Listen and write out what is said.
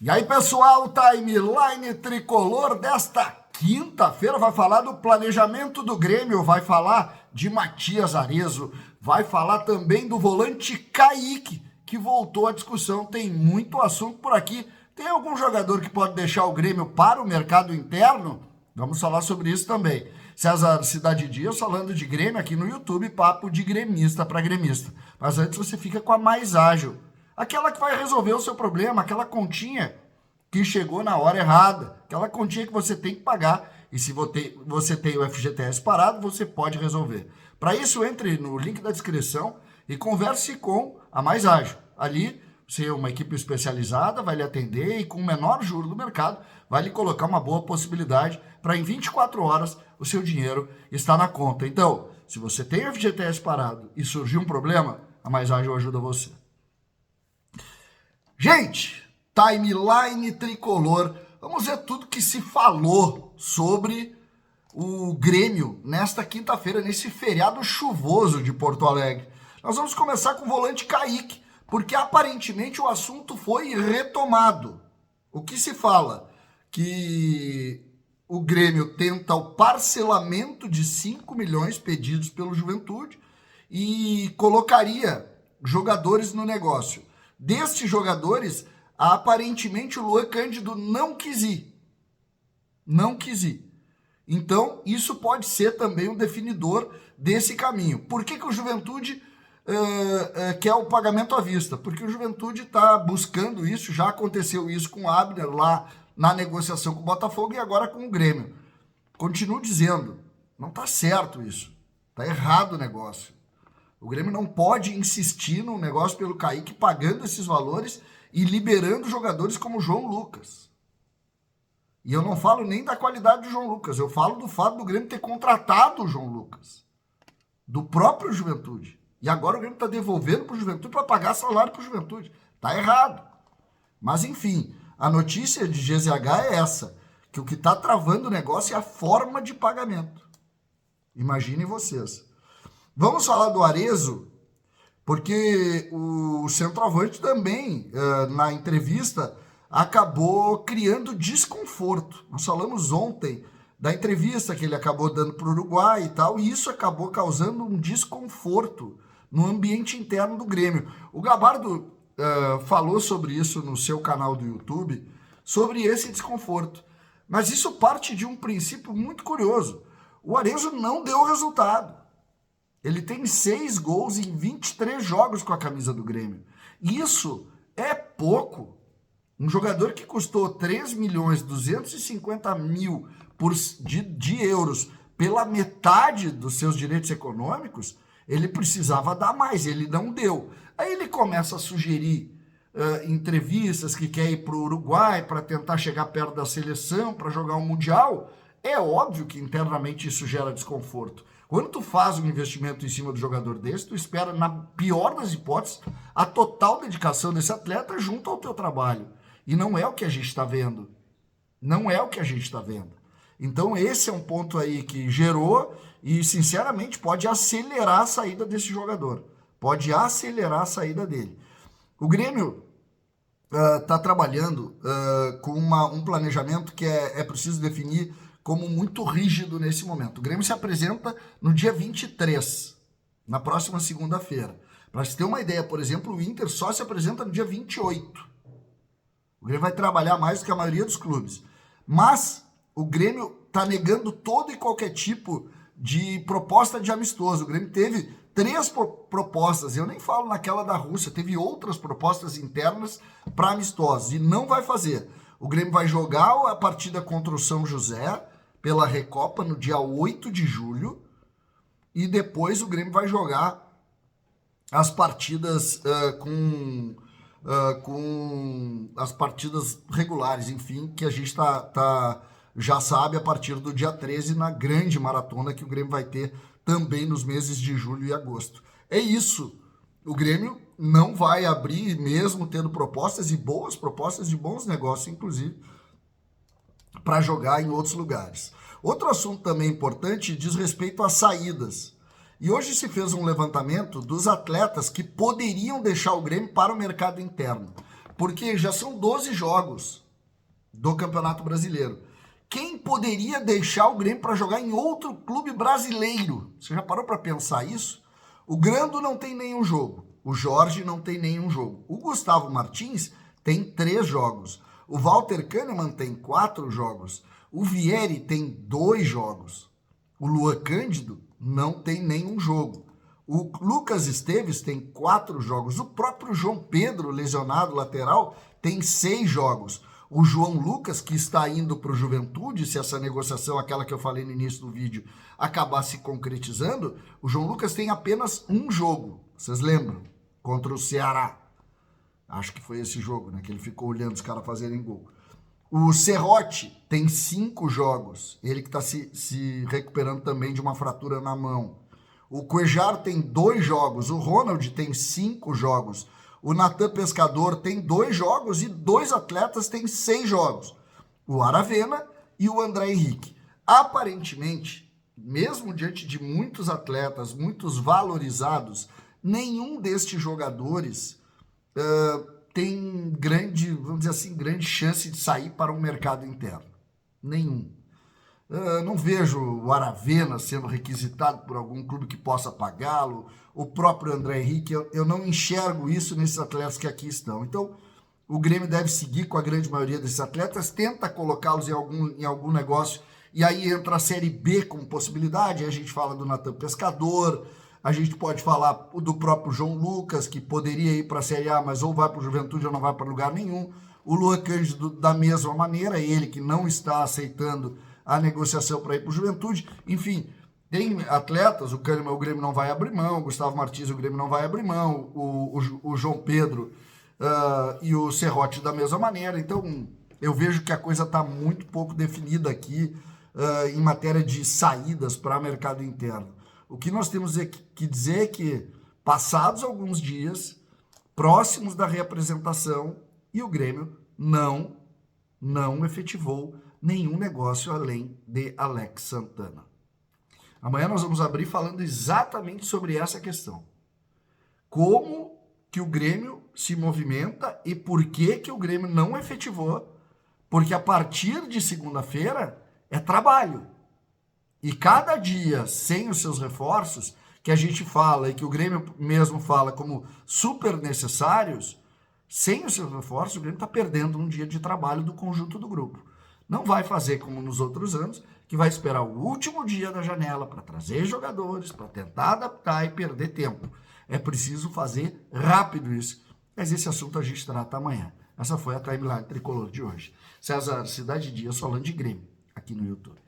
E aí, pessoal, timeline tricolor desta quinta-feira vai falar do planejamento do Grêmio, vai falar de Matias Arezzo, vai falar também do volante Kaique, que voltou à discussão. Tem muito assunto por aqui. Tem algum jogador que pode deixar o Grêmio para o mercado interno? Vamos falar sobre isso também. César Cidade Dias falando de Grêmio aqui no YouTube, papo de gremista para gremista. Mas antes você fica com a mais ágil. Aquela que vai resolver o seu problema, aquela continha que chegou na hora errada, aquela continha que você tem que pagar. E se você tem o FGTS parado, você pode resolver. Para isso, entre no link da descrição e converse com a Mais Ágil. Ali, você é uma equipe especializada, vai lhe atender e com o menor juro do mercado, vai lhe colocar uma boa possibilidade para em 24 horas o seu dinheiro estar na conta. Então, se você tem o FGTS parado e surgiu um problema, a Mais Ágil ajuda você. Gente, timeline tricolor. Vamos ver tudo que se falou sobre o Grêmio nesta quinta-feira, nesse feriado chuvoso de Porto Alegre. Nós vamos começar com o volante Kaique, porque aparentemente o assunto foi retomado. O que se fala? Que o Grêmio tenta o parcelamento de 5 milhões pedidos pelo Juventude e colocaria jogadores no negócio. Destes jogadores, aparentemente o Luan Cândido não quis ir. Não quis ir. Então, isso pode ser também um definidor desse caminho. Por que o Juventude quer o pagamento à vista? Porque o Juventude está buscando isso, já aconteceu isso com o Abner lá na negociação com o Botafogo e agora com o Grêmio. Continuo dizendo, não está certo isso. Está errado o negócio. O Grêmio não pode insistir no negócio pelo Kaique, pagando esses valores e liberando jogadores como o João Lucas. E eu não falo nem da qualidade do João Lucas, eu falo do fato do Grêmio ter contratado o João Lucas, do próprio Juventude. E agora o Grêmio está devolvendo para o Juventude para pagar salário para o Juventude. Está errado. Mas, enfim, a notícia de GZH é essa, que o que está travando o negócio é a forma de pagamento. Imaginem vocês. Vamos falar do Arezzo, porque o centroavante também, na entrevista, acabou criando desconforto. Nós falamos ontem da entrevista que ele acabou dando para o Uruguai e tal, e isso acabou causando um desconforto no ambiente interno do Grêmio. O Gabardo falou sobre isso no seu canal do YouTube, sobre esse desconforto. Mas isso parte de um princípio muito curioso. O Arezzo não deu resultado. Ele tem 6 gols em 23 jogos com a camisa do Grêmio. Isso é pouco. Um jogador que custou 3.250.000 de euros pela metade dos seus direitos econômicos, ele precisava dar mais, ele não deu. Aí ele começa a sugerir entrevistas que quer ir para o Uruguai para tentar chegar perto da seleção, para jogar um Mundial. É óbvio que internamente isso gera desconforto. Quando tu faz um investimento em cima do jogador desse, tu espera, na pior das hipóteses, a total dedicação desse atleta junto ao teu trabalho. E não é o que a gente está vendo. Não é o que a gente está vendo. Então esse é um ponto aí que gerou e, sinceramente, pode acelerar a saída desse jogador. Pode acelerar a saída dele. O Grêmio está trabalhando com um planejamento que é preciso definir como muito rígido nesse momento. O Grêmio se apresenta no dia 23, na próxima segunda-feira. Para você ter uma ideia, por exemplo, o Inter só se apresenta no dia 28. O Grêmio vai trabalhar mais do que a maioria dos clubes. Mas o Grêmio está negando todo e qualquer tipo de proposta de amistoso. O Grêmio teve 3 propostas, eu nem falo naquela da Rússia, teve outras propostas internas para amistosos e não vai fazer. O Grêmio vai jogar a partida contra o São José pela Recopa no dia 8 de julho e depois o Grêmio vai jogar as partidas com as partidas regulares, enfim, que a gente já sabe a partir do dia 13 na grande maratona que o Grêmio vai ter também nos meses de julho e agosto. É isso. O Grêmio não vai abrir, mesmo tendo propostas e boas propostas de bons negócios, inclusive, para jogar em outros lugares. Outro assunto também importante diz respeito às saídas. E hoje se fez um levantamento dos atletas que poderiam deixar o Grêmio para o mercado interno. porque já são 12 jogos do Campeonato Brasileiro. Quem poderia deixar o Grêmio para jogar em outro clube brasileiro? Você já parou para pensar isso? O Grando não tem nenhum jogo. O Jorge não tem nenhum jogo. O Gustavo Martins tem 3 jogos. O Walter Kahneman tem 4 jogos. O Vieri tem 2 jogos. O Luan Cândido não tem nenhum jogo. O Lucas Esteves tem 4 jogos. O próprio João Pedro, lesionado lateral, tem 6 jogos. O João Lucas, que está indo para o Juventude, se essa negociação, aquela que eu falei no início do vídeo, acabar se concretizando, o João Lucas tem apenas 1 jogo. Vocês lembram? Contra o Ceará. Acho que foi esse jogo, né? Que ele ficou olhando os caras fazerem gol. O Serrote tem 5 jogos. Ele que está se recuperando também de uma fratura na mão. O Cuejar tem 2 jogos. O Ronald tem 5 jogos. O Natan Pescador tem 2 jogos e 2 atletas têm 6 jogos. O Aravena e o André Henrique. Aparentemente, mesmo diante de muitos atletas, muitos valorizados, nenhum destes jogadores tem grande, vamos dizer assim, grande chance de sair para o mercado interno. Nenhum. Não vejo o Aravena sendo requisitado por algum clube que possa pagá-lo. O próprio André Henrique, eu não enxergo isso nesses atletas que aqui estão. Então, o Grêmio deve seguir com a grande maioria desses atletas, tenta colocá-los em algum negócio, e aí entra a Série B como possibilidade. Aí a gente fala do Natan Pescador, a gente pode falar do próprio João Lucas, que poderia ir para a Série A, mas ou vai para o Juventude ou não vai para lugar nenhum. O Luan Cândido, da mesma maneira, ele que não está aceitando a negociação para ir para o Juventude. Enfim, tem atletas, o Kahneman, o Grêmio não vai abrir mão, o Gustavo Martins, o Grêmio não vai abrir mão, o João Pedro e o Serrote da mesma maneira. Então, eu vejo que a coisa está muito pouco definida aqui em matéria de saídas para o mercado interno. O que nós temos que dizer é que, passados alguns dias, próximos da reapresentação, e o Grêmio não efetivou nenhum negócio além de Alex Santana. Amanhã nós vamos abrir falando exatamente sobre essa questão. Como que o Grêmio se movimenta e por que o Grêmio não efetivou, porque a partir de segunda-feira é trabalho. E cada dia sem os seus reforços, que a gente fala e que o Grêmio mesmo fala como super necessários, sem os seus reforços, o Grêmio está perdendo um dia de trabalho do conjunto do grupo. Não vai fazer como nos outros anos, que vai esperar o último dia da janela para trazer jogadores, para tentar adaptar e perder tempo. É preciso fazer rápido isso. Mas esse assunto a gente trata amanhã. Essa foi a Timeline Tricolor de hoje. César Cidade Dias falando de Grêmio, aqui no YouTube.